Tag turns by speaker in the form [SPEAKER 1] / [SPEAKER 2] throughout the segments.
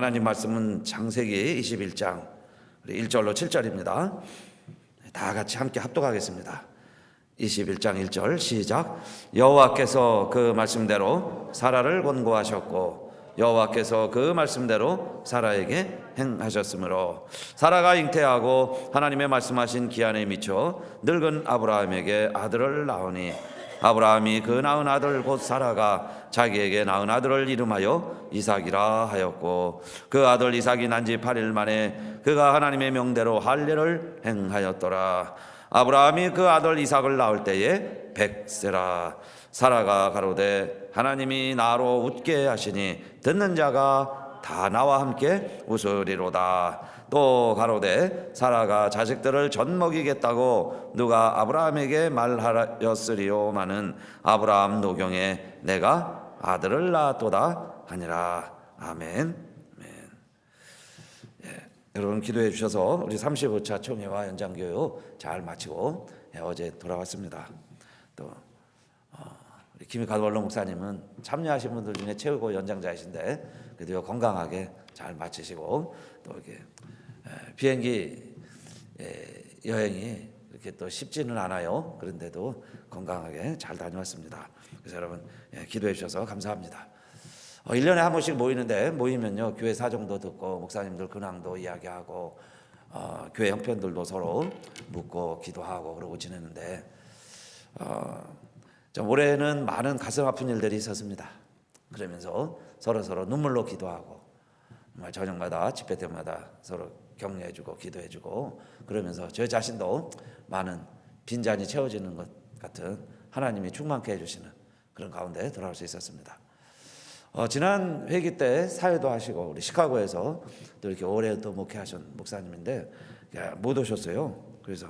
[SPEAKER 1] 하나님 말씀은 창세기 21장 1절로 7절입니다. 다 같이 함께 합독하겠습니다. 21장 1절 시작. 여호와께서 그 말씀대로 사라를 권고하셨고 여호와께서 그 말씀대로 사라에게 행하셨으므로 사라가 잉태하고 하나님의 말씀하신 기한에 미쳐 늙은 아브라함에게 아들을 낳으니 아브라함이 그 낳은 아들 곧 사라가 자기에게 낳은 아들을 이름하여 이삭이라 하였고 그 아들 이삭이 난 지 8일 만에 그가 하나님의 명대로 할례를 행하였더라. 아브라함이 그 아들 이삭을 낳을 때에 100세라. 사라가 가로되 하나님이 나로 웃게 하시니 듣는 자가 다 나와 함께 웃으리로다. 또 가로되 사라가 자식들을 젖 먹이겠다고 누가 아브라함에게 말하였으리요마는 아브라함 노경에 내가 아들을 낳았도다 하니라. 아멘. 여러분 기도해 주셔서 우리 35차 총회와 연장교육 잘 마치고 어제 돌아왔습니다. 또 우리 김익환 목사님은 참여하신 분들 중에 최고 연장자이신데 그래도 건강하게 잘 마치시고 또 이렇게 비행기 여행이 이렇게 또 쉽지는 않아요. 그런데도 건강하게 잘 다녀왔습니다. 그래서 여러분 기도해 주셔서 감사합니다. 1년에 한 번씩 모이는데 모이면요 교회 사정도 듣고 목사님들 근황도 이야기하고 교회 형편들도 서로 묻고 기도하고 그러고 지내는데 올해는 많은 가슴 아픈 일들이 있었습니다. 그러면서 서로 눈물로 기도하고 정말 저녁마다 집회 때마다 서로 격려해주고 기도해주고 그러면서 저 자신도 많은 빈잔이 채워지는 것 같은 하나님이 충만케 해주시는 그런 가운데 돌아올 수 있었습니다. 지난 회기 때 사회도 하시고 우리 시카고에서 또 이렇게 오래 또 목회하신 목사님인데 못 오셨어요. 그래서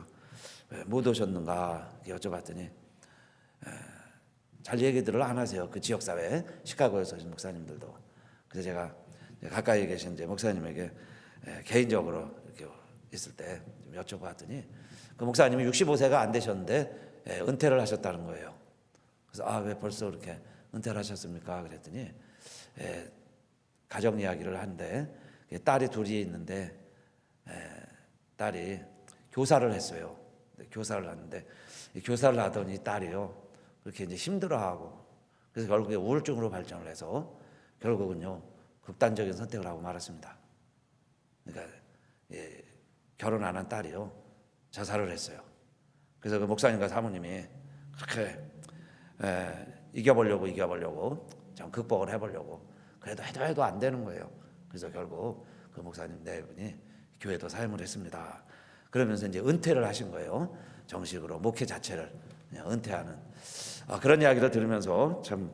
[SPEAKER 1] 왜 못 오셨는가 여쭤봤더니 잘 얘기들을 안 하세요. 그 지역사회 시카고에서 오신 목사님들도. 그래서 제가 가까이 계신 이제 목사님에게 개인적으로 이렇게 있을 때 좀 여쭤봤더니 그 목사님이 65세가 안 되셨는데 은퇴를 하셨다는 거예요. 그래서 왜 벌써 그렇게 은퇴를 하셨습니까? 그랬더니 가정 이야기를 하는데 딸이 둘이 있는데 딸이 교사를 했어요. 교사를 하는데 교사를 하더니 딸이요 그렇게 이제 힘들어하고 그래서 결국에 우울증으로 발전을 해서 결국은요 극단적인 선택을 하고 말았습니다. 그러니까 결혼 안 한 딸이요 자살을 했어요. 그래서 그 목사님과 사모님이 그렇게 이겨보려고 좀 극복을 해보려고 그래도 해도 안 되는 거예요. 그래서 결국 그 목사님 네 분이 교회도 사임을 했습니다. 그러면서 이제 은퇴를 하신 거예요. 정식으로 목회 자체를 그냥 은퇴하는 그런 이야기를 들으면서 참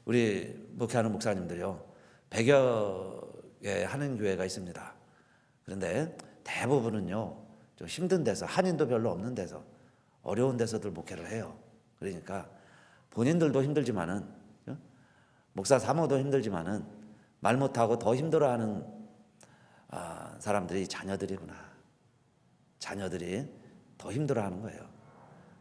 [SPEAKER 1] 우리 목회하는 목사님들이요 100여 개 하는 교회가 있습니다. 그런데 대부분은요 좀 힘든 데서 한인도 별로 없는 데서 어려운 데서들 목회를 해요. 그러니까 본인들도 힘들지만은 목사 사모도 힘들지만은 말 못하고 더 힘들어하는 사람들이 자녀들이구나. 자녀들이 더 힘들어하는 거예요.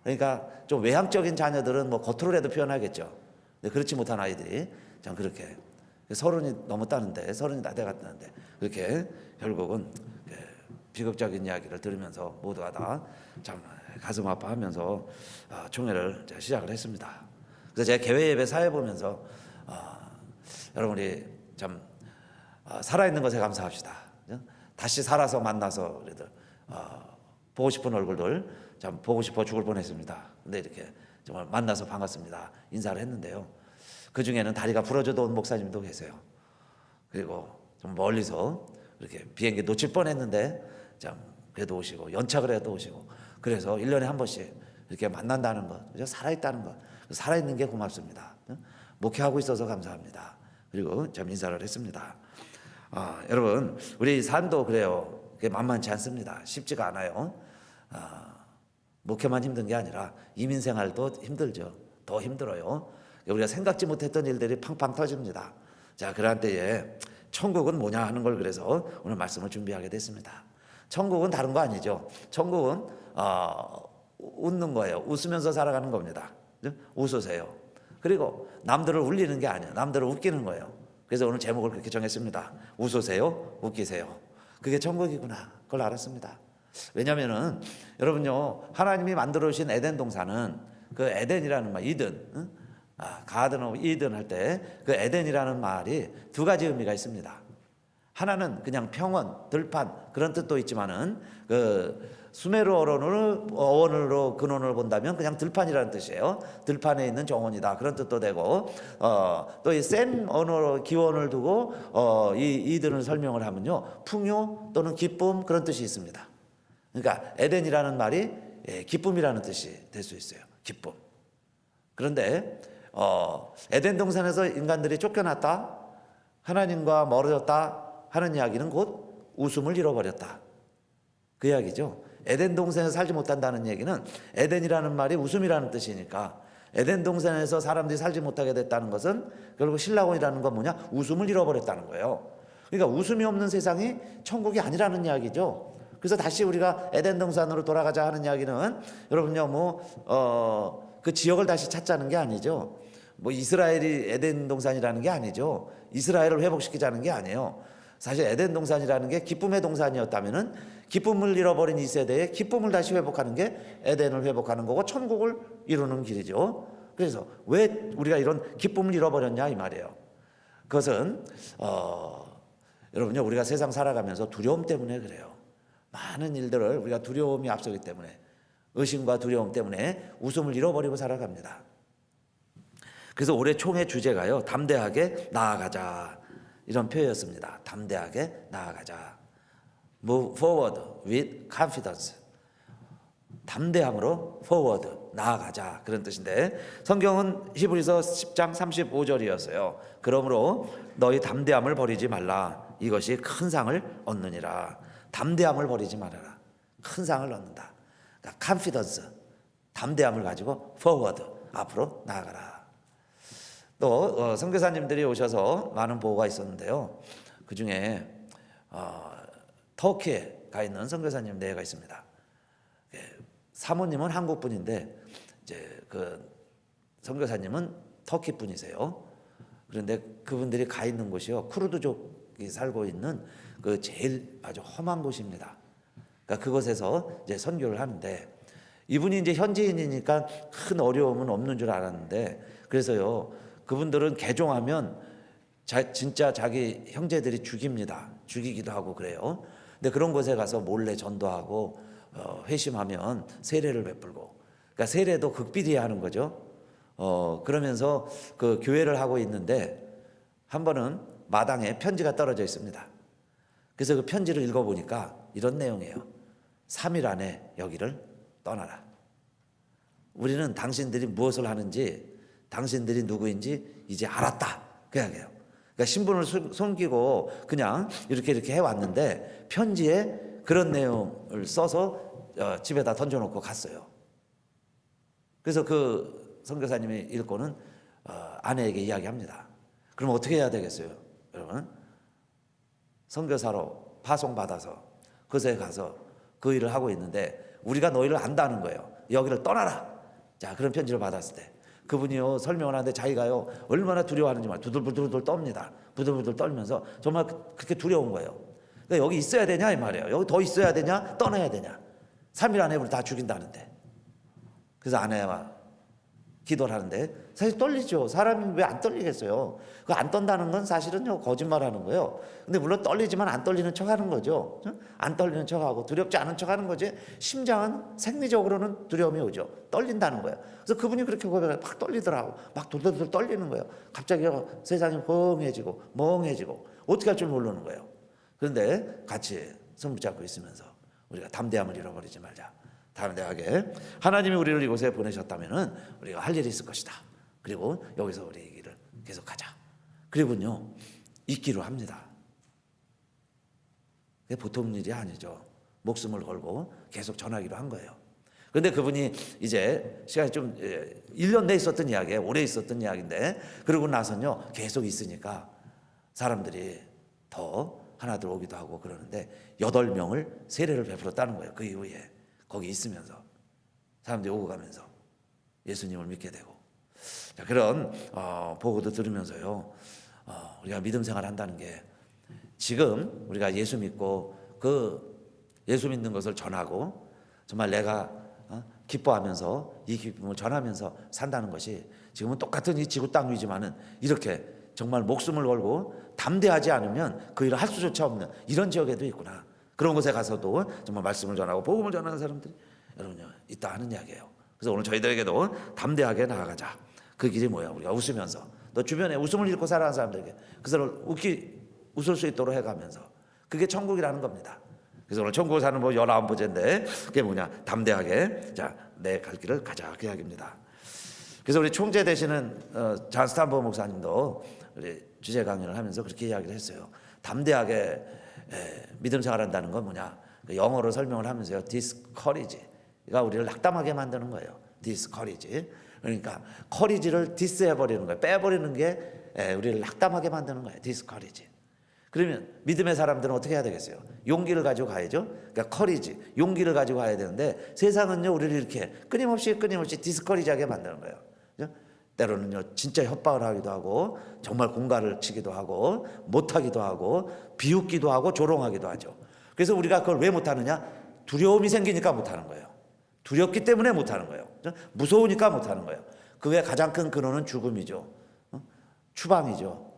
[SPEAKER 1] 그러니까 좀 외향적인 자녀들은 뭐 겉으로라도 표현하겠죠. 근데 그렇지 못한 아이들이 참 그렇게 30이 넘었다는데 30이 다 돼갔다는데 그렇게 결국은 비극적인 이야기를 들으면서 모두가 다 참 가슴 아파하면서 총회를 시작을 했습니다. 그래서 제가 개회 예배 사회 보면서 여러분이 참 살아있는 것에 감사합시다. 다시 살아서 만나서 그래도 보고 싶은 얼굴들 참 보고 싶어 죽을 뻔했습니다. 근데 이렇게 정말 만나서 반갑습니다. 인사를 했는데요. 그 중에는 다리가 부러져도 온 목사님도 계세요. 그리고 좀 멀리서 이렇게 비행기 놓칠 뻔했는데 참 그래도 오시고 연착을 해도 오시고 그래서 1년에 한 번씩 이렇게 만난다는 것, 살아있다는 것, 살아있는 게 고맙습니다. 목회하고 있어서 감사합니다. 그리고 좀 인사를 했습니다. 여러분 우리 삶도 그래요. 그게 만만치 않습니다. 쉽지가 않아요. 목회만 힘든 게 아니라 이민 생활도 힘들죠. 더 힘들어요. 우리가 생각지 못했던 일들이 팡팡 터집니다. 자, 그러한 때에 천국은 뭐냐 하는 걸 그래서 오늘 말씀을 준비하게 됐습니다. 천국은 다른 거 아니죠. 천국은 웃는 거예요. 웃으면서 살아가는 겁니다. 웃으세요. 그리고 남들을 울리는 게 아니에요. 남들을 웃기는 거예요. 그래서 오늘 제목을 그렇게 정했습니다. 웃으세요, 웃기세요. 그게 천국이구나. 그걸 알았습니다. 왜냐하면은 여러분요, 하나님이 만들어 주신 에덴 동산은 그 에덴이라는 말, 이든, 응? 가든 오브 이든 할 때 그 에덴이라는 말이 두 가지 의미가 있습니다. 하나는 그냥 평원, 들판 그런 뜻도 있지만은 그 수메르 어원으로 근원을 본다면 그냥 들판이라는 뜻이에요. 들판에 있는 정원이다 그런 뜻도 되고, 또 이 센 언어로 기원을 두고 이 이든을 설명을 하면요, 풍요 또는 기쁨 그런 뜻이 있습니다. 그러니까 에덴이라는 말이 기쁨이라는 뜻이 될 수 있어요. 기쁨. 그런데 에덴 동산에서 인간들이 쫓겨났다, 하나님과 멀어졌다 하는 이야기는 곧 웃음을 잃어버렸다 그 이야기죠. 에덴 동산에서 살지 못한다는 얘기는 에덴이라는 말이 웃음이라는 뜻이니까 에덴 동산에서 사람들이 살지 못하게 됐다는 것은 결국 신라곤이라는 건 뭐냐? 웃음을 잃어버렸다는 거예요. 그러니까 웃음이 없는 세상이 천국이 아니라는 이야기죠. 그래서 다시 우리가 에덴 동산으로 돌아가자 하는 이야기는 여러분요, 그 지역을 다시 찾자는 게 아니죠. 뭐 이스라엘이 에덴 동산이라는 게 아니죠. 이스라엘을 회복시키자는 게 아니에요. 사실 에덴 동산이라는 게 기쁨의 동산이었다면은 기쁨을 잃어버린 이 세대에 기쁨을 다시 회복하는 게 에덴을 회복하는 거고 천국을 이루는 길이죠. 그래서 왜 우리가 이런 기쁨을 잃어버렸냐 이 말이에요. 그것은 여러분요, 우리가 세상 살아가면서 두려움 때문에 그래요. 많은 일들을 우리가 두려움이 앞서기 때문에, 의심과 두려움 때문에 웃음을 잃어버리고 살아갑니다. 그래서 올해 총회 주제가요, 담대하게 나아가자 이런 표현이었습니다. 담대하게 나아가자. Move forward with confidence. 담대함으로 forward, 나아가자 그런 뜻인데, 성경은 히브리서 10장 35절이었어요. 그러므로 너희 담대함을 버리지 말라. 이것이 큰 상을 얻느니라. 담대함을 버리지 말아라. 큰 상을 얻는다. 그러니까 confidence, 담대함을 가지고 forward, 앞으로 나아가라. 또 선교사님들이 오셔서 많은 보고가 있었는데요. 그 중에 터키에 가 있는 선교사님 네가 있습니다. 사모님은 한국 분인데 이제 그 선교사님은 터키 분이세요. 그런데 그분들이 가 있는 곳이요, 쿠르드족이 살고 있는 그 제일 아주 험한 곳입니다. 그러니까 그곳에서 이제 선교를 하는데, 이분이 이제 현지인이니까 큰 어려움은 없는 줄 알았는데, 그래서요, 그분들은 개종하면 진짜 자기 형제들이 죽입니다. 죽이기도 하고 그래요. 근데 그런 곳에 가서 몰래 전도하고 회심하면 세례를 베풀고, 그러니까 세례도 극비리에 하는 거죠. 그러면서 그 교회를 하고 있는데 한 번은 마당에 편지가 떨어져 있습니다. 그래서 그 편지를 읽어보니까 이런 내용이에요. 3일 안에 여기를 떠나라. 우리는 당신들이 무엇을 하는지, 당신들이 누구인지 이제 알았다 그 이야기예요. 그러니까 신분을 숨기고 그냥 이렇게 해왔는데 편지에 그런 내용을 써서 집에다 던져놓고 갔어요. 그래서 그 선교사님이 읽고는 아내에게 이야기합니다. 그럼 어떻게 해야 되겠어요? 여러분, 선교사로 파송받아서 그곳에 가서 그 일을 하고 있는데 우리가 너희를 안다는 거예요. 여기를 떠나라. 자, 그런 편지를 받았을 때 그분이요, 설명을 하는데 자기가요 얼마나 두려워하는지 말 부들부들 떱니다. 부들부들 떨면서 정말 그렇게 두려운 거예요. 그러니까 여기 있어야 되냐 이 말이에요. 여기 더 있어야 되냐, 떠나야 되냐. 3일 안에 우리 다 죽인다는데. 그래서 아내와 기도를 하는데 사실 떨리죠. 사람이 왜 안 떨리겠어요? 그 안 떤다는 건 사실은요 거짓말하는 거예요. 근데 물론 떨리지만 안 떨리는 척하는 거죠. 안 떨리는 척하고 두렵지 않은 척하는 거지. 심장은 생리적으로는 두려움이 오죠. 떨린다는 거예요. 그래서 그분이 그렇게 고백을 막 떨리더라고. 막 돌돌돌 떨리는 거예요. 갑자기 세상이 멍해지고 멍해지고 어떻게 할 줄 모르는 거예요. 그런데 같이 손 붙잡고 있으면서 우리가 담대함을 잃어버리지 말자. 담대하게 하나님이 우리를 이곳에 보내셨다면은 우리가 할 일이 있을 것이다. 그리고 여기서 우리 이 길을 계속하자. 그리고요 있기로 합니다. 그게 보통 일이 아니죠. 목숨을 걸고 계속 전하기로 한 거예요. 그런데 그분이 이제 시간이 좀 1년 내에 있었던 이야기예요. 오래 있었던 이야기인데 그러고 나서는요 계속 있으니까 사람들이 더 하나둘 오기도 하고 그러는데 8명을 세례를 베풀었다는 거예요. 그 이후에 거기 있으면서 사람들이 오고 가면서 예수님을 믿게 되고, 자, 그런 보고도 들으면서요 우리가 믿음 생활 한다는 게 지금 우리가 예수 믿고 그 예수 믿는 것을 전하고 정말 내가 기뻐하면서 이 기쁨을 전하면서 산다는 것이 지금은 똑같은 이 지구 땅 위지만은 이렇게 정말 목숨을 걸고 담대하지 않으면 그 일을 할 수조차 없는 이런 지역에도 있구나. 그런 곳에 가서도 정말 말씀을 전하고 복음을 전하는 사람들이 여러분요 있다 하는 이야기예요. 그래서 오늘 저희들에게도 담대하게 나아가자. 그 길이 뭐야? 우리가 웃으면서 너 주변에 웃음을 잃고 살아가는 사람들에게 그 사람을 웃을 수 있도록 해가면서 그게 천국이라는 겁니다. 그래서 오늘 천국을 사는 뭐 19번째인데 그게 뭐냐? 담대하게 자, 내 갈 길을 가자 그 이야기입니다. 그래서 우리 총재 되시는 잔 스탄버 목사님도 우리 주제 강연을 하면서 그렇게 이야기를 했어요. 담대하게 믿음 생활한다는 건 뭐냐? 영어로 설명을 하면서요. discourage가 우리를 낙담하게 만드는 거예요. discourage. 그러니까 courage를 dis해버리는 거예요. 빼버리는 게 우리를 낙담하게 만드는 거예요. discourage. 그러면 믿음의 사람들은 어떻게 해야 되겠어요? 용기를 가지고 가야죠. 그러니까 courage, 용기를 가지고 가야 되는데 세상은요 우리를 이렇게 끊임없이 discourage하게 만드는 거예요. 그죠? 때로는요 진짜 협박을 하기도 하고 정말 공갈을 치기도 하고 못하기도 하고 비웃기도 하고 조롱하기도 하죠. 그래서 우리가 그걸 왜 못하느냐? 두려움이 생기니까 못하는 거예요. 두렵기 때문에 못하는 거예요. 무서우니까 못하는 거예요. 그게 가장 큰 근원은 죽음이죠. 추방이죠.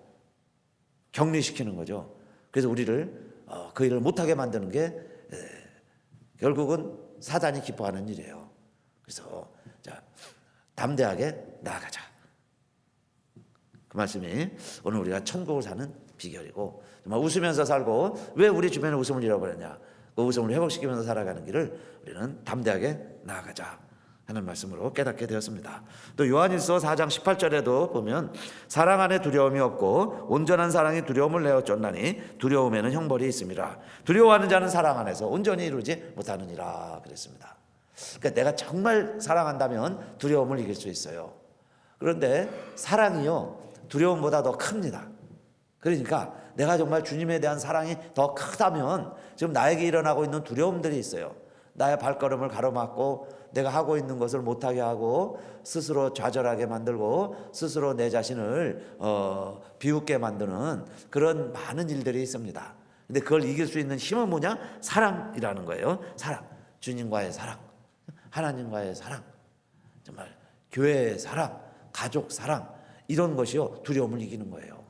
[SPEAKER 1] 격리시키는 거죠. 그래서 우리를 그 일을 못하게 만드는 게 결국은 사단이 기뻐하는 일이에요. 그래서 자, 담대하게 나아가자. 그 말씀이 오늘 우리가 천국을 사는 비결이고 정말 웃으면서 살고 왜 우리 주변에 웃음을 잃어버렸냐? 그 웃음을 회복시키면서 살아가는 길을 우리는 담대하게 나아가자 하는 말씀으로 깨닫게 되었습니다. 또 요한일서 4장 18절에도 보면 사랑 안에 두려움이 없고 온전한 사랑이 두려움을 내어 쫓나니 두려움에는 형벌이 있습니다. 두려워하는 자는 사랑 안에서 온전히 이루지 못하느니라 그랬습니다. 그러니까 내가 정말 사랑한다면 두려움을 이길 수 있어요. 그런데 사랑이요 두려움보다 더 큽니다. 그러니까 내가 정말 주님에 대한 사랑이 더 크다면 지금 나에게 일어나고 있는 두려움들이 있어요. 나의 발걸음을 가로막고 내가 하고 있는 것을 못하게 하고 스스로 좌절하게 만들고 스스로 내 자신을 비웃게 만드는 그런 많은 일들이 있습니다. 근데 그걸 이길 수 있는 힘은 뭐냐? 사랑이라는 거예요. 사랑, 주님과의 사랑, 하나님과의 사랑, 정말 교회의 사랑, 가족 사랑 이런 것이요 두려움을 이기는 거예요.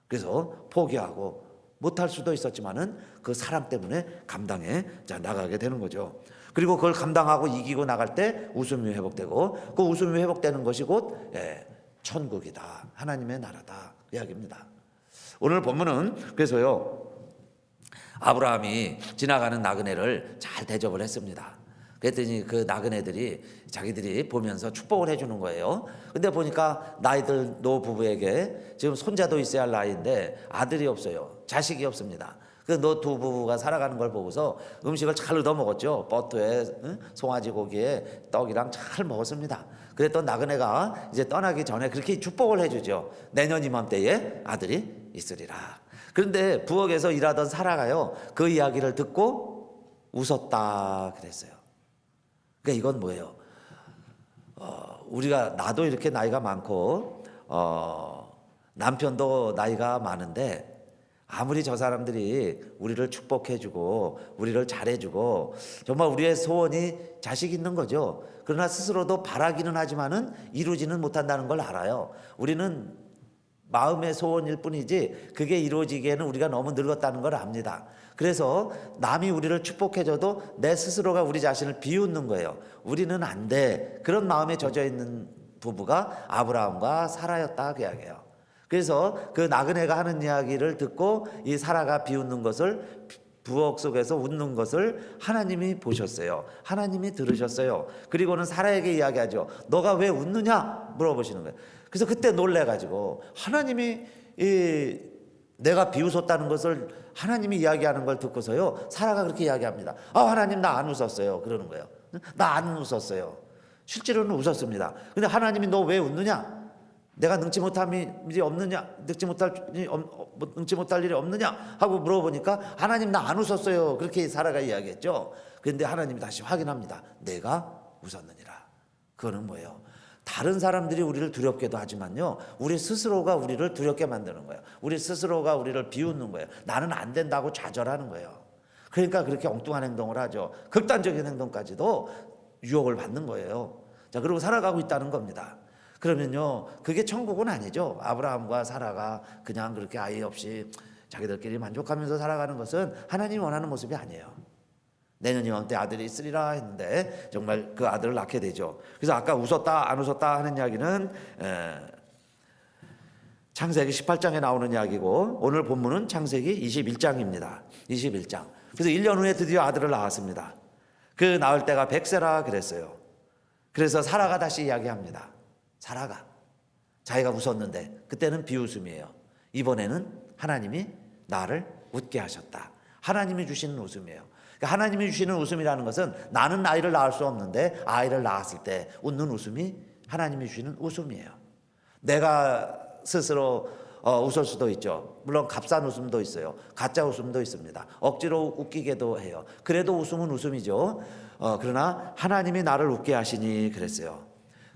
[SPEAKER 1] 그래서 포기하고 못할 수도 있었지만은 그 사랑 때문에 감당해 나가게 되는 거죠. 그리고 그걸 감당하고 이기고 나갈 때 웃음이 회복되고 그 웃음이 회복되는 것이 곧 천국이다. 하나님의 나라다. 이야기입니다. 오늘 본문은 그래서요 아브라함이 지나가는 나그네를 잘 대접을 했습니다. 그랬더니 그 나그네들이 자기들이 보면서 축복을 해주는 거예요. 근데 보니까 나이들 노부부에게 지금 손자도 있어야 할 나이인데 아들이 없어요. 자식이 없습니다. 그 노 두 부부가 살아가는 걸 보고서 음식을 잘 얻어 먹었죠. 버터에 송아지 고기에 떡이랑 잘 먹었습니다. 그랬던 나그네가 이제 떠나기 전에 그렇게 축복을 해주죠. 내년 이맘때에 아들이 있으리라. 그런데 부엌에서 일하던 사라가요 그 이야기를 듣고 웃었다 그랬어요. 그러니까 이건 뭐예요? 우리가 나도 이렇게 나이가 많고 남편도 나이가 많은데 아무리 저 사람들이 우리를 축복해주고 우리를 잘해주고 정말 우리의 소원이 자식 있는 거죠. 그러나 스스로도 바라기는 하지만은 이루지는 못한다는 걸 알아요. 우리는 마음의 소원일 뿐이지 그게 이루어지기에는 우리가 너무 늙었다는 걸 압니다. 그래서 남이 우리를 축복해줘도 내 스스로가 우리 자신을 비웃는 거예요. 우리는 안 돼. 그런 마음에 젖어 있는 부부가 아브라함과 사라였다 그 이야기예요. 그래서 그 나그네가 하는 이야기를 듣고 이 사라가 비웃는 것을 부엌 속에서 웃는 것을 하나님이 보셨어요. 하나님이 들으셨어요. 그리고는 사라에게 이야기하죠. 너가 왜 웃느냐 물어보시는 거예요. 그래서 그때 놀래가지고 하나님이 내가 비웃었다는 것을 하나님이 이야기하는 걸 듣고서요 사라가 그렇게 이야기합니다. 하나님 나 안 웃었어요. 그러는 거예요. 나 안 웃었어요. 실제로는 웃었습니다. 근데 하나님이 너 왜 웃느냐? 내가 능치 못할 일이 없느냐? 능치 못할 일이 없느냐? 하고 물어보니까 하나님 나 안 웃었어요. 그렇게 사라가 이야기했죠. 그런데 하나님이 다시 확인합니다. 내가 웃었느니라. 그거는 뭐예요? 다른 사람들이 우리를 두렵게도 하지만요, 우리 스스로가 우리를 두렵게 만드는 거예요. 우리 스스로가 우리를 비웃는 거예요. 나는 안 된다고 좌절하는 거예요. 그러니까 그렇게 엉뚱한 행동을 하죠. 극단적인 행동까지도 유혹을 받는 거예요. 자, 그리고 살아가고 있다는 겁니다. 그러면요, 그게 천국은 아니죠. 아브라함과 사라가 그냥 그렇게 아이 없이 자기들끼리 만족하면서 살아가는 것은 하나님이 원하는 모습이 아니에요. 내년 이맘때 아들이 있으리라 했는데 정말 그 아들을 낳게 되죠. 그래서 아까 웃었다 안 웃었다 하는 이야기는 창세기 18장에 나오는 이야기고, 오늘 본문은 창세기 21장입니다. 21장. 그래서 1년 후에 드디어 아들을 낳았습니다. 그 낳을 때가 100세라 그랬어요. 그래서 사라가 다시 이야기합니다. 사라가 자기가 웃었는데 그때는 비웃음이에요. 이번에는 하나님이 나를 웃게 하셨다. 하나님이 주시는 웃음이에요. 그러니까 하나님이 주시는 웃음이라는 것은 나는 아이를 낳을 수 없는데 아이를 낳았을 때 웃는 웃음이 하나님이 주시는 웃음이에요. 내가 스스로 웃을 수도 있죠. 물론 값싼 웃음도 있어요. 가짜 웃음도 있습니다. 억지로 웃기게도 해요. 그래도 웃음은 웃음이죠. 그러나 하나님이 나를 웃게 하시니 그랬어요.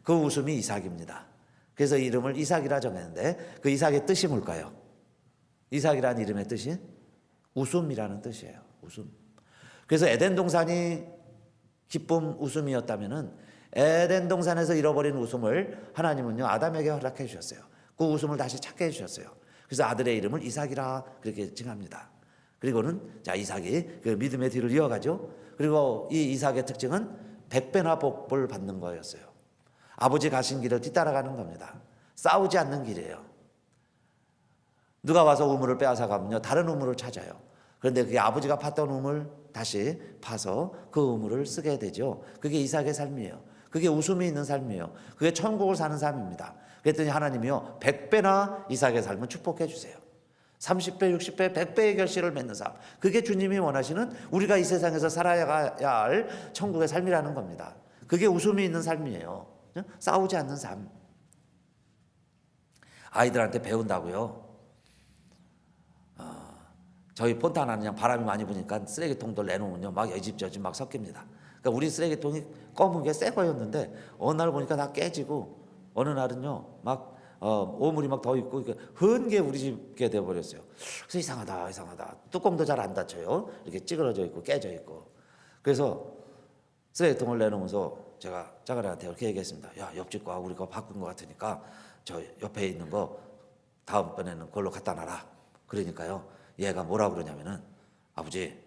[SPEAKER 1] 그 웃음이 이삭입니다. 그래서 이름을 이삭이라 정했는데 그 이삭의 뜻이 뭘까요? 이삭이라는 이름의 뜻이 웃음이라는 뜻이에요. 웃음. 그래서 에덴 동산이 기쁨 웃음이었다면은 에덴 동산에서 잃어버린 웃음을 하나님은요 아담에게 허락해 주셨어요. 그 웃음을 다시 찾게 해주셨어요. 그래서 아들의 이름을 이삭이라 그렇게 칭합니다. 그리고는 자 이삭이 그 믿음의 뒤를 이어가죠. 그리고 이 이삭의 특징은 100배나 복을 받는 거였어요. 아버지 가신 길을 뒤따라가는 겁니다. 싸우지 않는 길이에요. 누가 와서 우물을 빼앗아 가면요 다른 우물을 찾아요. 그런데 그게 아버지가 팠던 우물 다시 파서 그 우물을 쓰게 되죠. 그게 이삭의 삶이에요. 그게 웃음이 있는 삶이에요. 그게 천국을 사는 삶입니다. 그랬더니 하나님이요 100배나 이삭의 삶을 축복해 주세요. 30배, 60배, 100배의 결실을 맺는 삶. 그게 주님이 원하시는 우리가 이 세상에서 살아야 할 천국의 삶이라는 겁니다. 그게 웃음이 있는 삶이에요. 싸우지 않는 삶. 아이들한테 배운다고요. 저희 폰타나는 그냥 바람이 많이 부니까 쓰레기통들 내놓으면요 막 여집저집 막 섞입니다. 그러니까 우리 쓰레기통이 검은 게 새 거였는데 어느 날 보니까 다 깨지고 어느 날은요 막 오물이 막 더 있고 흔 게 우리 집게 돼버렸어요. 그래서 이상하다. 뚜껑도 잘 안 닫혀요. 이렇게 찌그러져 있고 깨져 있고. 그래서 쓰레기통을 내놓으면서 제가 짜가리한테 이렇게 얘기했습니다. 야, 옆집 거 우리 거 바꾼 거 같으니까 저 옆에 있는 거 다음번에는 그걸로 갖다 놔라. 그러니까요 얘가 뭐라 그러냐면은 아버지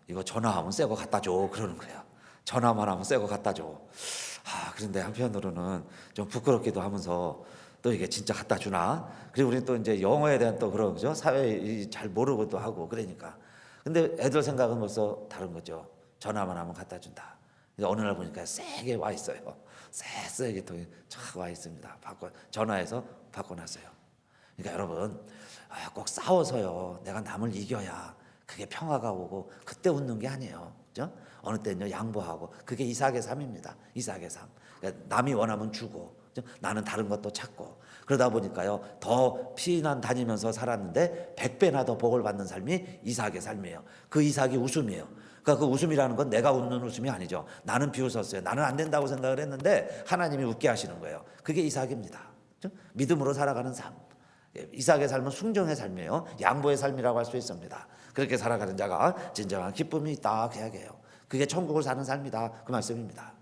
[SPEAKER 1] 이거 전화하면 새 거 갖다 줘 그러는 거예요. 전화만 하면 새 거 갖다 줘. 그런데 한편으로는 좀 부끄럽기도 하면서 또 이게 진짜 갖다 주나? 그리고 우리는 또 이제 영어에 대한 또 그런 거죠. 사회 잘 모르고도 하고 그러니까. 근데 애들 생각은 벌써 다른 거죠. 전화만 하면 갖다 준다. 어느 날 보니까 세게 와 있어요. 새 쓰레기통이 착 와 있습니다. 전화해서 바꿔놨어요. 그러니까 여러분 꼭 싸워서요 내가 남을 이겨야 그게 평화가 오고 그때 웃는 게 아니에요. 그죠? 어느 때는요 양보하고 그게 이삭의 삶입니다. 이삭의 삶. 그러니까 남이 원하면 주고 그죠? 나는 다른 것도 찾고 그러다 보니까요 더 피난 다니면서 살았는데 100배나 더 복을 받는 삶이 이삭의 삶이에요. 그 이삭이 웃음이에요. 그러니까 그 웃음이라는 건 내가 웃는 웃음이 아니죠. 나는 비웃었어요. 나는 안 된다고 생각을 했는데 하나님이 웃게 하시는 거예요. 그게 이삭입니다. 그죠? 믿음으로 살아가는 삶. 이삭의 삶은 순종의 삶이에요. 양보의 삶이라고 할 수 있습니다. 그렇게 살아가는 자가 진정한 기쁨이 있다 그 이야기예요. 그게 천국을 사는 삶이다 그 말씀입니다.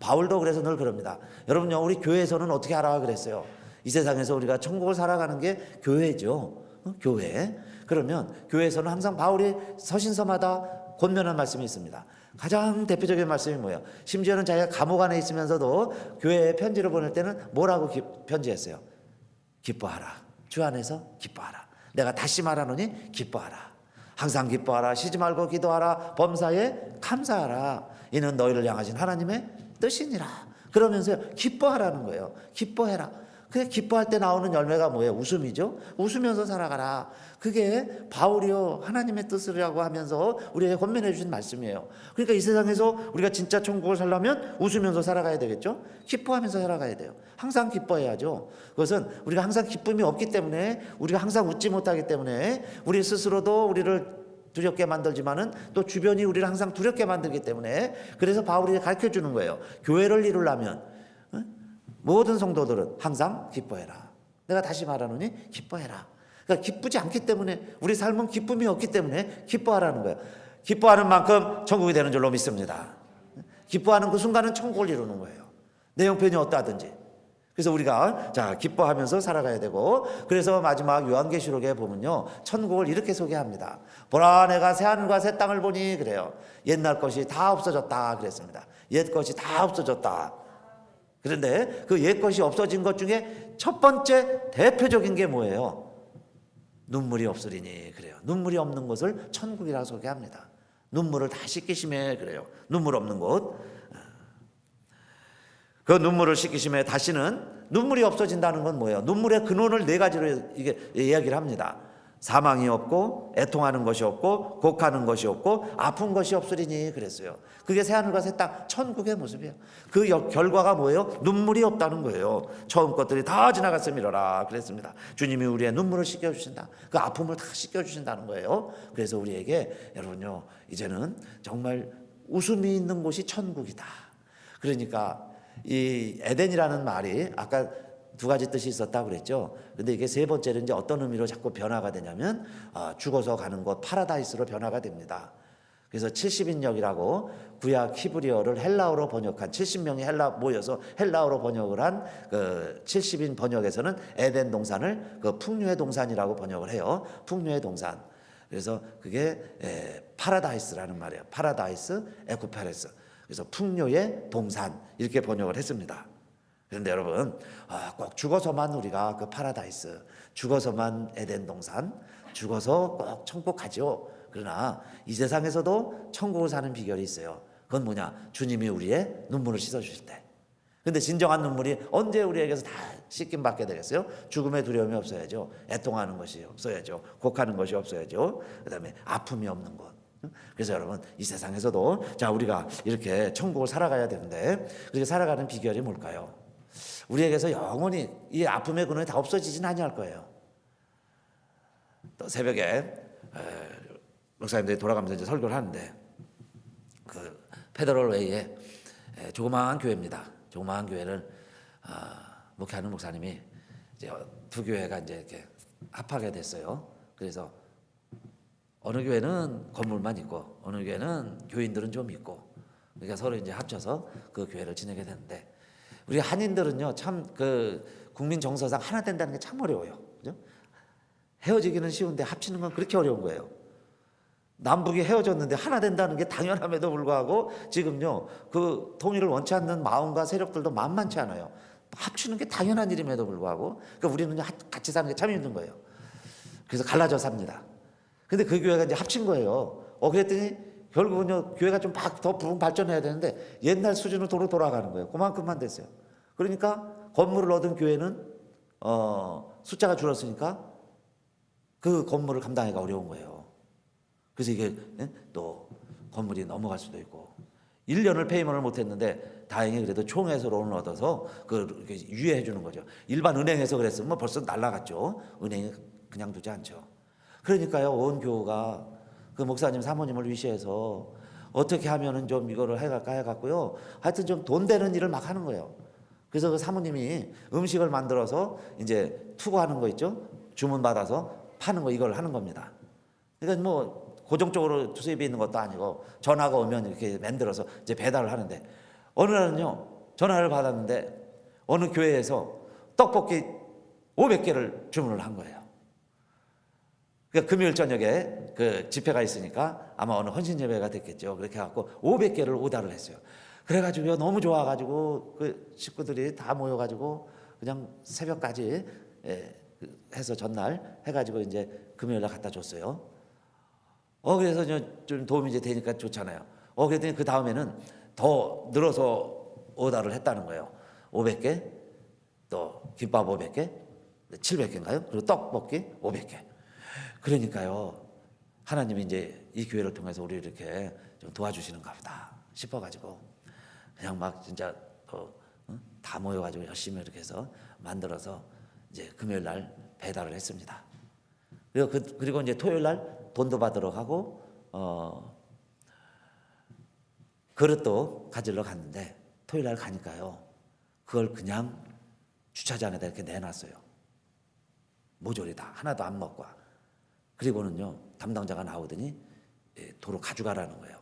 [SPEAKER 1] 바울도 그래서 늘 그럽니다. 여러분요 우리 교회에서는 어떻게 하라 그랬어요. 이 세상에서 우리가 천국을 살아가는 게 교회죠. 교회. 그러면 교회에서는 항상 바울이 서신서마다 권면한 말씀이 있습니다. 가장 대표적인 말씀이 뭐예요? 심지어는 자기가 감옥 안에 있으면서도 교회에 편지를 보낼 때는 뭐라고 편지했어요? 기뻐하라. 주 안에서 기뻐하라. 내가 다시 말하노니 기뻐하라. 항상 기뻐하라. 쉬지 말고 기도하라. 범사에 감사하라. 이는 너희를 향하신 하나님의 뜻이니라. 그러면서 기뻐하라는 거예요. 기뻐해라. 그게 기뻐할 때 나오는 열매가 뭐예요? 웃음이죠. 웃으면서 살아가라. 그게 바울이요 하나님의 뜻이라고 하면서 우리에게 권면해 주신 말씀이에요. 그러니까 이 세상에서 우리가 진짜 천국을 살려면 웃으면서 살아가야 되겠죠. 기뻐하면서 살아가야 돼요. 항상 기뻐해야죠. 그것은 우리가 항상 기쁨이 없기 때문에 우리가 항상 웃지 못하기 때문에 우리 스스로도 우리를 두렵게 만들지만은 또 주변이 우리를 항상 두렵게 만들기 때문에 그래서 바울이 가르쳐 주는 거예요. 교회를 이루려면
[SPEAKER 2] 모든 성도들은 항상 기뻐해라. 내가 다시 말하노니 기뻐해라. 그러니까 기쁘지 않기 때문에, 우리 삶은 기쁨이 없기 때문에 기뻐하라는 거예요. 기뻐하는 만큼 천국이 되는 줄로 믿습니다. 기뻐하는 그 순간은 천국을 이루는 거예요. 내 형편이 어떠하든지. 그래서 우리가 자 기뻐하면서 살아가야 되고, 그래서 마지막 요한계시록에 보면요, 천국을 이렇게 소개합니다. 보라, 내가 새 하늘과 새 땅을 보니, 그래요. 옛날 것이 다 없어졌다 그랬습니다. 옛 것이 다 없어졌다. 그런데 그 옛 것이 없어진 것 중에 첫 번째 대표적인 게 뭐예요? 눈물이 없으리니, 그래요. 눈물이 없는 곳을 천국이라고 소개합니다. 눈물을 다 씻기심에, 그래요. 눈물 없는 곳. 그 눈물을 씻기심에 다시는 눈물이 없어진다는 건 뭐예요? 눈물의 근원을 네 가지로 이게 이야기를 합니다. 사망이 없고, 애통하는 것이 없고, 곡하는 것이 없고, 아픈 것이 없으리니 그랬어요. 그게 새하늘과 새 땅, 천국의 모습이에요. 그 결과가 뭐예요? 눈물이 없다는 거예요. 처음 것들이 다 지나갔음이로라 그랬습니다. 주님이 우리의 눈물을 씻겨주신다. 그 아픔을 다 씻겨주신다는 거예요. 그래서 우리에게 여러분요, 이제는 정말 웃음이 있는 곳이 천국이다. 그러니까 이 에덴이라는 말이 아까 두 가지 뜻이 있었다고 그랬죠. 근데 이게 세 번째는 이제 어떤 의미로 자꾸 변화가 되냐면 죽어서 가는 곳 파라다이스로 변화가 됩니다. 그래서 70인역이라고 구약 히브리어를 헬라어로 번역한 70명이 모여서 헬라어로 번역을 한 그 70인 번역에서는 에덴 동산을 그 풍류의 동산이라고 번역을 해요. 풍류의 동산. 그래서 그게 파라다이스라는 말이에요. 파라다이스, 에쿠파레스. 그래서 풍요의 동산 이렇게 번역을 했습니다. 그런데 여러분, 꼭 죽어서만 우리가 그 파라다이스, 죽어서만 에덴 동산, 죽어서 꼭 천국 가죠. 그러나 이 세상에서도 천국을 사는 비결이 있어요. 그건 뭐냐? 주님이 우리의 눈물을 씻어주실 때. 근데 진정한 눈물이 언제 우리에게서 다 씻김 받게 되겠어요? 죽음의 두려움이 없어야죠. 애통하는 것이 없어야죠. 곡하는 것이 없어야죠. 그 다음에 아픔이 없는 것. 그래서 여러분, 이 세상에서도 자 우리가 이렇게 천국을 살아가야 되는데, 그렇게 살아가는 비결이 뭘까요? 우리에게서 영원히 이 아픔의 근원이 다 없어지진 아니할 거예요. 또 새벽에 목사님들이 돌아가면서 이제 설교를 하는데, 그 페더럴 웨이에 조그마한 교회입니다. 조그마한 교회를 목회하는 목사님이 이제 두 교회가 이제 이렇게 합하게 됐어요. 그래서 어느 교회는 건물만 있고 어느 교회는 교인들은 좀 있고, 그러니까 서로 이제 합쳐서 그 교회를 지내게 되는데, 우리 한인들은요 참 그 국민 정서상 하나 된다는 게 참 어려워요. 그죠? 헤어지기는 쉬운데 합치는 건 그렇게 어려운 거예요. 남북이 헤어졌는데 하나 된다는 게 당연함에도 불구하고 지금요 그 통일을 원치 않는 마음과 세력들도 만만치 않아요. 합치는 게 당연한 일임에도 불구하고, 그러니까 우리는 같이 사는 게 참 힘든 거예요. 그래서 갈라져 삽니다. 근데 그 교회가 이제 합친 거예요. 그랬더니 결국은요 교회가 좀 더 부흥 발전해야 되는데 옛날 수준으로 돌아가는 거예요. 그만큼만 됐어요. 그러니까 건물을 얻은 교회는 숫자가 줄었으니까 그 건물을 감당하기가 어려운 거예요. 그래서 이게 또 건물이 넘어갈 수도 있고, 1년을 페이먼을 못했는데 다행히 그래도 총회에서 론을 얻어서 그 유예해 주는 거죠. 일반 은행에서 그랬으면 벌써 날라갔죠. 은행이 그냥 두지 않죠. 그러니까요 온 교우가 그 목사님 사모님을 위시해서 어떻게 하면은 좀 이거를 해갈까 해갖고요, 하여튼 좀 돈 되는 일을 막 하는 거예요. 그래서 그 사모님이 음식을 만들어서 이제 투고하는 거 있죠, 주문 받아서 파는 거, 이걸 하는 겁니다. 그러니까 뭐 고정적으로 수입이 있는 것도 아니고 전화가 오면 이렇게 만들어서 이제 배달을 하는데, 어느 날은요 전화를 받았는데 어느 교회에서 떡볶이 500개를 주문을 한 거예요. 그러니까 금요일 저녁에 그 집회가 있으니까 아마 어느 헌신 예배가 됐겠죠. 그렇게 해갖고 500개를 오다를 했어요. 그래가지고 너무 좋아가지고 그 식구들이 다 모여가지고 그냥 새벽까지 해서 전날 해가지고 이제 금요일날 갖다 줬어요. 그래서 좀 도움이 이제 되니까 좋잖아요. 그랬더니 그 다음에는 더 늘어서 오다를 했다는 거예요. 500개, 또 김밥 500개, 700개인가요? 그리고 떡볶이 500개. 그러니까요, 하나님이 이제 이 교회를 통해서 우리 이렇게 좀 도와주시는가 보다 싶어가지고 그냥 막 진짜 다 모여가지고 열심히 이렇게 해서 만들어서 이제 금요일 날 배달을 했습니다. 그리고 이제 토요일 날 돈도 받으러 가고 그릇도 가지러 갔는데, 토요일 날 가니까요 그걸 그냥 주차장에다 이렇게 내놨어요. 모조리 다 하나도 안 먹고. 그리고는요 담당자가 나오더니 도로 가져가라는 거예요.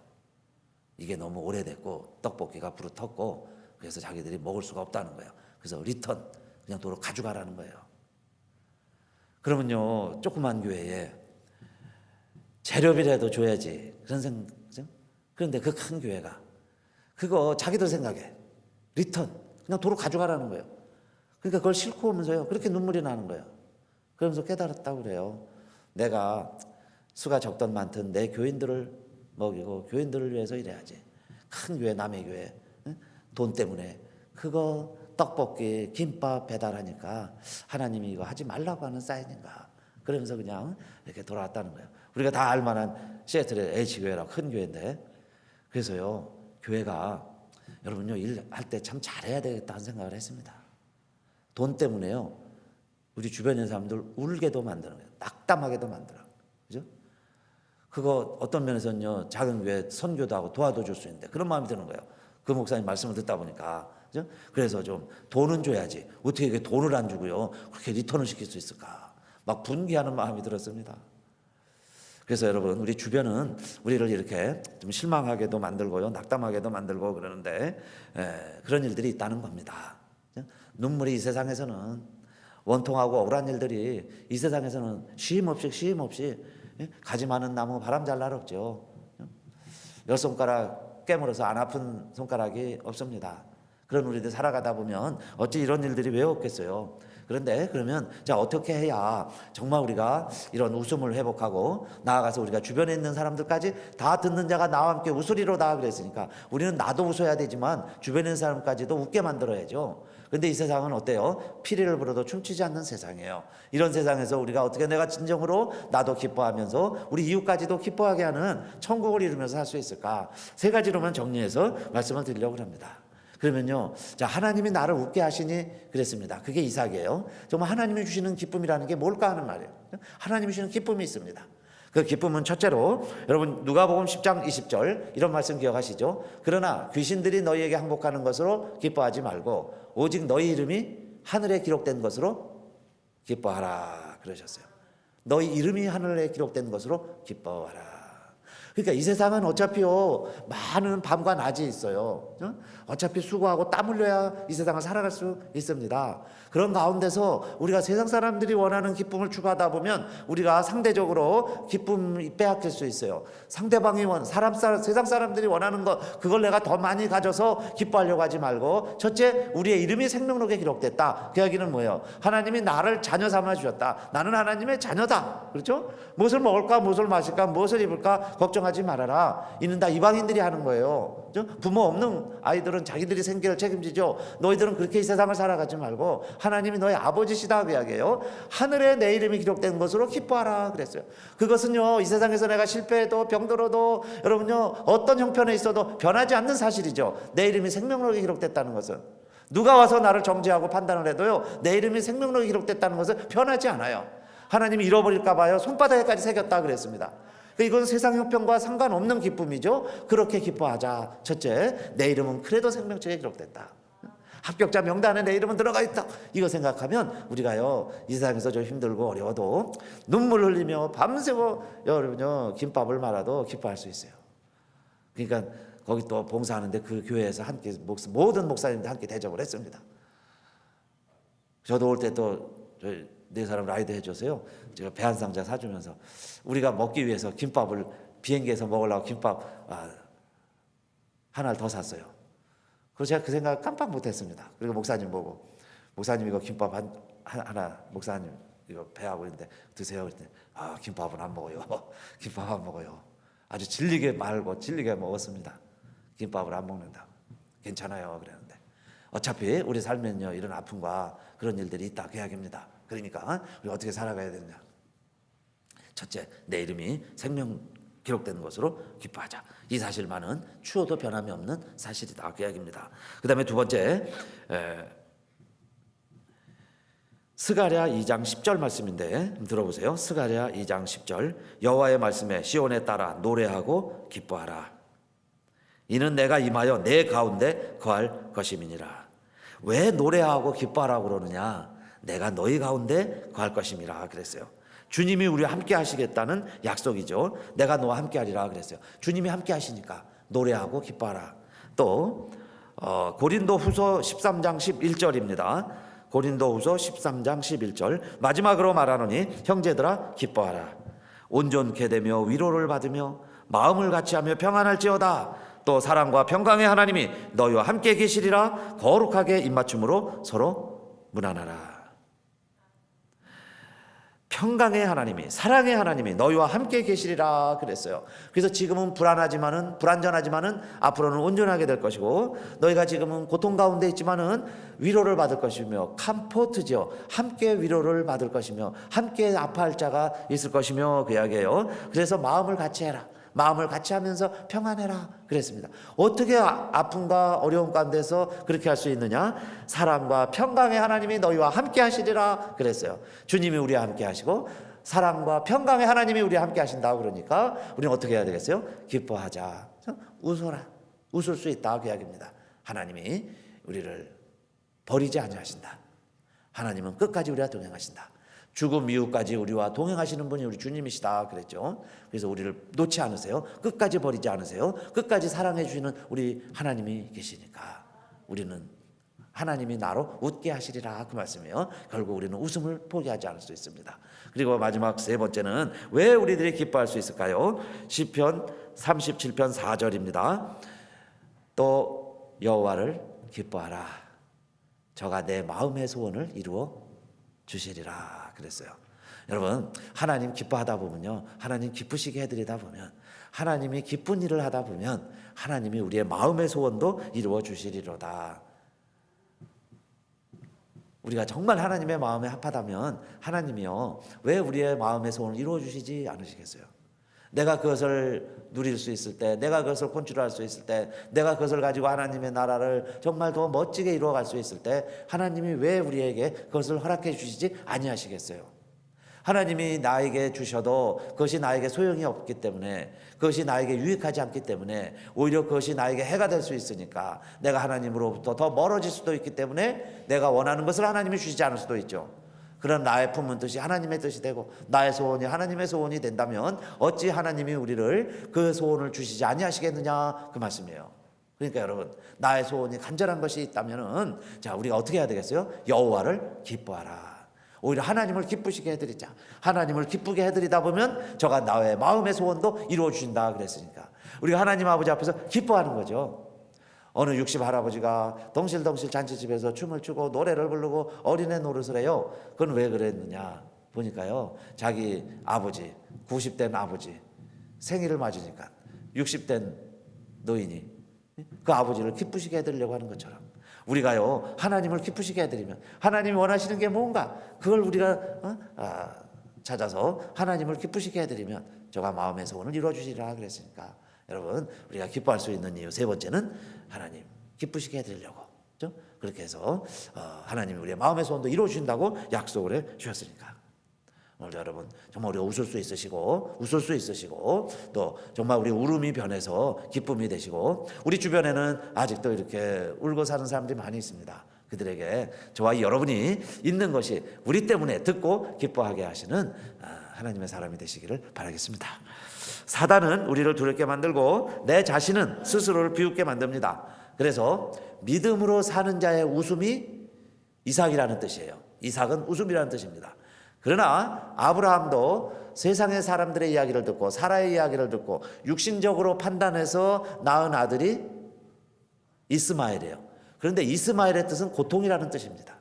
[SPEAKER 2] 이게 너무 오래됐고 떡볶이가 부르텄고 그래서 자기들이 먹을 수가 없다는 거예요. 그래서 리턴 그냥 도로 가져가라는 거예요. 그러면요 조그만 교회에 재료비라도 줘야지 그런 생각이죠. 그런데 그 큰 교회가 그거 자기들 생각에 리턴 그냥 도로 가져가라는 거예요. 그러니까 그걸 싣고 오면서요 그렇게 눈물이 나는 거예요. 그러면서 깨달았다고 그래요. 내가 수가 적던 많든 내 교인들을 먹이고 교인들을 위해서 일해야지. 큰 교회 남의 교회 돈 때문에 그거 떡볶이 김밥 배달하니까 하나님이 이거 하지 말라고 하는 사인인가. 그러면서 그냥 이렇게 돌아왔다는 거예요. 우리가 다 알만한 시애틀의 H교회라고 큰 교회인데 그래서요 교회가 여러분요 일할 때 참 잘해야 되겠다는 생각을 했습니다. 돈 때문에요 우리 주변에 있는 사람들 울게도 만드는 거예요. 낙담하게도 만들어. 그죠? 그거 어떤 면에서는요 작은 교회 선교도 하고 도와도 줄 수 있는데 그런 마음이 드는 거예요. 그 목사님 말씀을 듣다 보니까. 그죠? 그래서 좀 돈은 줘야지 어떻게 이게 돈을 안 주고요 그렇게 리턴을 시킬 수 있을까 막 분개하는 마음이 들었습니다. 그래서 여러분 우리 주변은 우리를 이렇게 좀 실망하게도 만들고요 낙담하게도 만들고 그러는데 그런 일들이 있다는 겁니다. 눈물이 이 세상에서는 원통하고 억울한 일들이 이 세상에서는 쉼 없이 가지 많은 나무 바람 잘 날 없죠. 열 손가락 깨물어서 안 아픈 손가락이 없습니다. 그런 우리들 살아가다 보면 어찌 이런 일들이 왜 없겠어요. 그런데 그러면 자 어떻게 해야 정말 우리가 이런 웃음을 회복하고 나아가서 우리가 주변에 있는 사람들까지 다 듣는 자가 나와 함께 웃으리로다 그랬으니까 우리는 나도 웃어야 되지만 주변에 있는 사람까지도 웃게 만들어야죠. 근데 이 세상은 어때요? 피리를 불어도 춤추지 않는 세상이에요. 이런 세상에서 우리가 어떻게 내가 진정으로 나도 기뻐하면서 우리 이웃까지도 기뻐하게 하는 천국을 이루면서 살 수 있을까? 세 가지로만 정리해서 말씀을 드리려고 합니다. 그러면요, 자 하나님이 나를 웃게 하시니 그랬습니다. 그게 이삭이에요. 정말 하나님이 주시는 기쁨이라는 게 뭘까 하는 말이에요. 하나님이 주시는 기쁨이 있습니다. 그 기쁨은 첫째로 여러분 누가복음 10장 20절 이런 말씀 기억하시죠? 그러나 귀신들이 너희에게 항복하는 것으로 기뻐하지 말고 오직 너희 이름이 하늘에 기록된 것으로 기뻐하라 그러셨어요. 너희 이름이 하늘에 기록된 것으로 기뻐하라. 그러니까 이 세상은 어차피요 많은 밤과 낮이 있어요. 어차피 수고하고 땀 흘려야 이 세상을 살아갈 수 있습니다. 그런 가운데서 우리가 세상 사람들이 원하는 기쁨을 추구하다 보면 우리가 상대적으로 기쁨이 빼앗길 수 있어요. 상대방이 세상 사람들이 원하는 것 그걸 내가 더 많이 가져서 기뻐하려고 하지 말고 첫째 우리의 이름이 생명록에 기록됐다. 그 이야기는 뭐예요? 하나님이 나를 자녀 삼아 주셨다. 나는 하나님의 자녀다. 그렇죠? 무엇을 먹을까 무엇을 마실까 무엇을 입을까 걱정하지 말아라. 이는 다 이방인들이 하는 거예요. 부모 없는 아이들은 자기들이 생계를 책임지죠. 너희들은 그렇게 이 세상을 살아가지 말고 하나님이 너희 아버지시다 그 이야기예요. 하늘에 내 이름이 기록된 것으로 기뻐하라 그랬어요. 그것은요 이 세상에서 내가 실패해도 병들어도 여러분요 어떤 형편에 있어도 변하지 않는 사실이죠. 내 이름이 생명록에 기록됐다는 것은 누가 와서 나를 정죄하고 판단을 해도요 내 이름이 생명록에 기록됐다는 것은 변하지 않아요. 하나님이 잃어버릴까 봐요 손바닥에까지 새겼다 그랬습니다. 이건 세상 형편과 상관없는 기쁨이죠. 그렇게 기뻐하자. 첫째, 내 이름은 그래도 생명책에 기록됐다. 합격자 명단에 내 이름은 들어가 있다. 이거 생각하면 우리가요 이 세상에서 좀 힘들고 어려워도 눈물 흘리며 밤새고 여러분요 김밥을 말아도 기뻐할 수 있어요. 그러니까 거기 또 봉사하는데 그 교회에서 함께 모든 목사님들 함께 대접을 했습니다. 저도 올 때 또 네 사람 라이드 해줘서요 제가 배 한 상자 사주면서 우리가 먹기 위해서 김밥을 비행기에서 먹으려고 김밥 하나를 더 샀어요. 그래서 제가 그 생각 깜빡 못했습니다. 그리고 목사님 보고 목사님 이거 김밥 하나 목사님 이거 배하고 있는데 드세요. 그랬더니 김밥은 안 먹어요. 김밥 안 먹어요. 아주 질리게 말고 질리게 먹었습니다. 김밥을 안 먹는다. 괜찮아요. 그랬는데 어차피 우리 삶에는요 이런 아픔과 그런 일들이 있다 그 이야기입니다. 그러니까 우리 어떻게 살아가야 되느냐. 첫째, 내 이름이 생명 기록되는 것으로 기뻐하자. 이 사실만은 추워도 변함이 없는 사실이다 그 이야기입니다. 그 다음에 두 번째 스가랴 2장 10절 말씀인데 들어보세요. 스가랴 2장 10절 여호와의 말씀에 시온에 따라 노래하고 기뻐하라. 이는 내가 임하여 내 가운데 거할 것임이니라. 왜 노래하고 기뻐하라고 그러느냐? 내가 너희 가운데 거할 것임이라 그랬어요. 주님이 우리와 함께 하시겠다는 약속이죠. 내가 너와 함께 하리라 그랬어요. 주님이 함께 하시니까 노래하고 기뻐하라. 또 고린도후서 13장 11절입니다. 고린도후서 13장 11절 마지막으로 말하노니 형제들아 기뻐하라. 온전케 되며 위로를 받으며 마음을 같이하며 평안할지어다. 또 사랑과 평강의 하나님이 너희와 함께 계시리라. 거룩하게 입맞춤으로 서로 문안하라. 평강의 하나님이, 사랑의 하나님이 너희와 함께 계시리라 그랬어요. 그래서 지금은 불안전하지만은 앞으로는 온전하게 될 것이고, 너희가 지금은 고통 가운데 있지만은 위로를 받을 것이며, 컴포트죠. 함께 위로를 받을 것이며, 함께 아파할 자가 있을 것이며 그 이야기예요. 그래서 마음을 같이 해라. 마음을 같이 하면서 평안해라 그랬습니다. 어떻게 아픔과 어려움 가운데서 그렇게 할 수 있느냐? 사랑과 평강의 하나님이 너희와 함께 하시리라 그랬어요. 주님이 우리와 함께 하시고 사랑과 평강의 하나님이 우리와 함께 하신다고 그러니까 우리는 어떻게 해야 되겠어요? 기뻐하자. 웃어라. 웃을 수 있다 그 이야기입니다. 하나님이 우리를 버리지 아니하신다. 하나님은 끝까지 우리와 동행하신다. 죽음 이후까지 우리와 동행하시는 분이 우리 주님이시다 그랬죠. 그래서 우리를 놓지 않으세요. 끝까지 버리지 않으세요. 끝까지 사랑해 주시는 우리 하나님이 계시니까 우리는 하나님이 나로 웃게 하시리라 그 말씀이에요. 결국 우리는 웃음을 포기하지 않을 수 있습니다. 그리고 마지막 세 번째는 왜 우리들이 기뻐할 수 있을까요? 시편 37편 4절입니다. 또 여호와를 기뻐하라. 저가 내 마음의 소원을 이루어 주시리라 그랬어요. 여러분, 하나님 기뻐하다 보면요, 하나님 기쁘시게 해드리다 보면, 하나님이 기쁜 일을 하다 보면 하나님이 우리의 마음의 소원도 이루어 주시리로다. 우리가 정말 하나님의 마음에 합하다면 하나님이요, 왜 우리의 마음의 소원을 이루어 주시지 않으시겠어요? 내가 그것을 누릴 수 있을 때, 내가 그것을 컨트롤할 수 있을 때, 내가 그것을 가지고 하나님의 나라를 정말 더 멋지게 이루어갈 수 있을 때 하나님이 왜 우리에게 그것을 허락해 주시지 아니하시겠어요? 하나님이 나에게 주셔도 그것이 나에게 소용이 없기 때문에, 그것이 나에게 유익하지 않기 때문에 오히려 그것이 나에게 해가 될 수 있으니까 내가 하나님으로부터 더 멀어질 수도 있기 때문에 내가 원하는 것을 하나님이 주시지 않을 수도 있죠. 그런 나의 품은 뜻이 하나님의 뜻이 되고 나의 소원이 하나님의 소원이 된다면 어찌 하나님이 우리를 그 소원을 주시지 아니하시겠느냐 그 말씀이에요. 그러니까 여러분, 나의 소원이 간절한 것이 있다면은 자, 우리가 어떻게 해야 되겠어요? 여호와를 기뻐하라. 오히려 하나님을 기쁘시게 해드리자. 하나님을 기쁘게 해드리다 보면 저가 나의 마음의 소원도 이루어 주신다 그랬으니까 우리가 하나님 아버지 앞에서 기뻐하는 거죠. 어느 60 할아버지가 덩실덩실 잔치집에서 춤을 추고 노래를 부르고 어린애 노릇을 해요. 그건 왜 그랬느냐 보니까요, 자기 아버지 90된 아버지 생일을 맞으니까 60된 노인이 그 아버지를 기쁘시게 해드리려고 하는 것처럼 우리가요, 하나님을 기쁘시게 해드리면 하나님이 원하시는 게 뭔가 그걸 우리가 찾아서 하나님을 기쁘시게 해드리면 저가 마음의 소원을 이루어주시리라 그랬으니까 여러분, 우리가 기뻐할 수 있는 이유 세 번째는 하나님 기쁘시게 해드리려고, 그렇죠? 그렇게 해서 하나님이 우리의 마음의 소원도 이루어주신다고 약속을 해 주셨으니까 오늘 여러분 정말 우리가 웃을 수 있으시고 또 정말 우리 울음이 변해서 기쁨이 되시고, 우리 주변에는 아직도 이렇게 울고 사는 사람들이 많이 있습니다. 그들에게 저와 여러분이 있는 것이 우리 때문에 듣고 기뻐하게 하시는 하나님의 사람이 되시기를 바라겠습니다. 사단은 우리를 두렵게 만들고 내 자신은 스스로를 비웃게 만듭니다. 그래서 믿음으로 사는 자의 웃음이 이삭이라는 뜻이에요. 이삭은 웃음이라는 뜻입니다. 그러나 아브라함도 세상의 사람들의 이야기를 듣고 사라의 이야기를 듣고 육신적으로 판단해서 낳은 아들이 이스마엘이에요. 그런데 이스마엘의 뜻은 고통이라는 뜻입니다.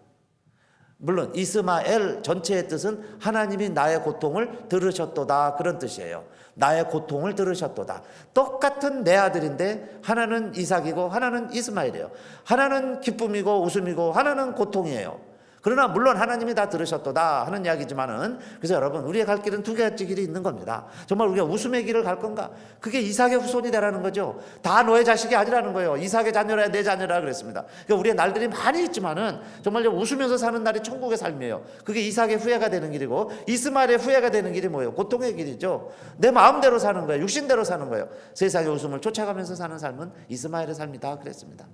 [SPEAKER 2] 물론 이스마엘 전체의 뜻은 하나님이 나의 고통을 들으셨도다 그런 뜻이에요. 나의 고통을 들으셨도다. 똑같은 내 아들인데 하나는 이삭이고 하나는 이스마엘이에요. 하나는 기쁨이고 웃음이고 하나는 고통이에요. 그러나 물론 하나님이 다 들으셨도다 하는 이야기지만은, 그래서 여러분, 우리의 갈 길은 두 가지 길이 있는 겁니다. 정말 우리가 웃음의 길을 갈 건가? 그게 이삭의 후손이 되라는 거죠. 다 너의 자식이 아니라는 거예요. 이삭의 자녀라 내 자녀라 그랬습니다. 그러니까 우리의 날들이 많이 있지만은 정말 웃으면서 사는 날이 천국의 삶이에요. 그게 이삭의 후예가 되는 길이고, 이스마엘의 후예가 되는 길이 뭐예요? 고통의 길이죠. 내 마음대로 사는 거예요. 육신대로 사는 거예요. 세상의 웃음을 쫓아가면서 사는 삶은 이스마엘의 삶이다 그랬습니다.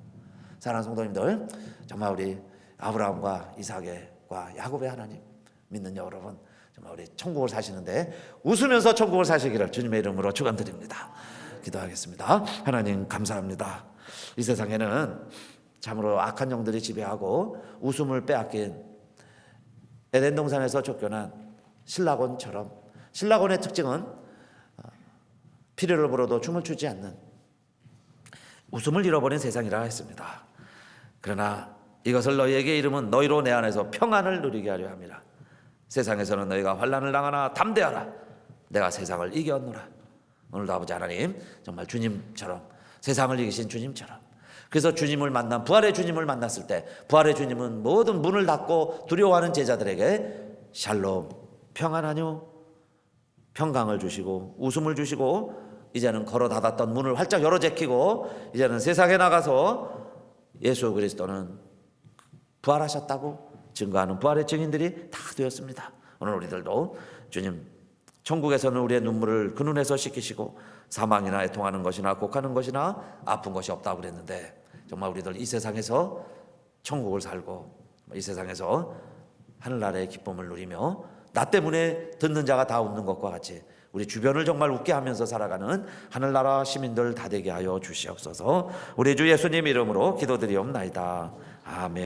[SPEAKER 2] 사랑하는 성도님들, 정말 우리 아브라함과 이삭과 야곱의 하나님 믿는 여러분, 정말 우리 천국을 사시는데 웃으면서 천국을 사시기를 주님의 이름으로 축원드립니다. 기도하겠습니다. 하나님 감사합니다. 이 세상에는 참으로 악한 영들이 지배하고 웃음을 빼앗긴 에덴 동산에서 쫓겨난 신라곤처럼, 신라곤의 특징은 피리를 불어도 춤을 추지 않는 웃음을 잃어버린 세상이라 했습니다. 그러나 이것을 너희에게 이름은 너희로 내 안에서 평안을 누리게 하려 함이라. 세상에서는 너희가 환난을 당하나 담대하라. 내가 세상을 이겼노라. 오늘도 아버지 하나님 정말 주님처럼, 세상을 이기신 주님처럼, 그래서 주님을 만난, 부활의 주님을 만났을 때 부활의 주님은 모든 문을 닫고 두려워하는 제자들에게 샬롬, 평안하뇨, 평강을 주시고 웃음을 주시고, 이제는 걸어 닫았던 문을 활짝 열어 제키고 이제는 세상에 나가서 예수 그리스도는 부활하셨다고 증거하는 부활의 증인들이 다 되었습니다. 오늘 우리들도 주님 천국에서는 우리의 눈물을 그 눈에서 씻기시고 사망이나 애통하는 것이나 곡하는 것이나 아픈 것이 없다고 그랬는데, 정말 우리들 이 세상에서 천국을 살고 이 세상에서 하늘나라의 기쁨을 누리며 나 때문에 듣는 자가 다 웃는 것과 같이 우리 주변을 정말 웃게 하면서 살아가는 하늘나라 시민들 다 되게 하여 주시옵소서. 우리 주 예수님 이름으로 기도드리옵나이다. 아멘.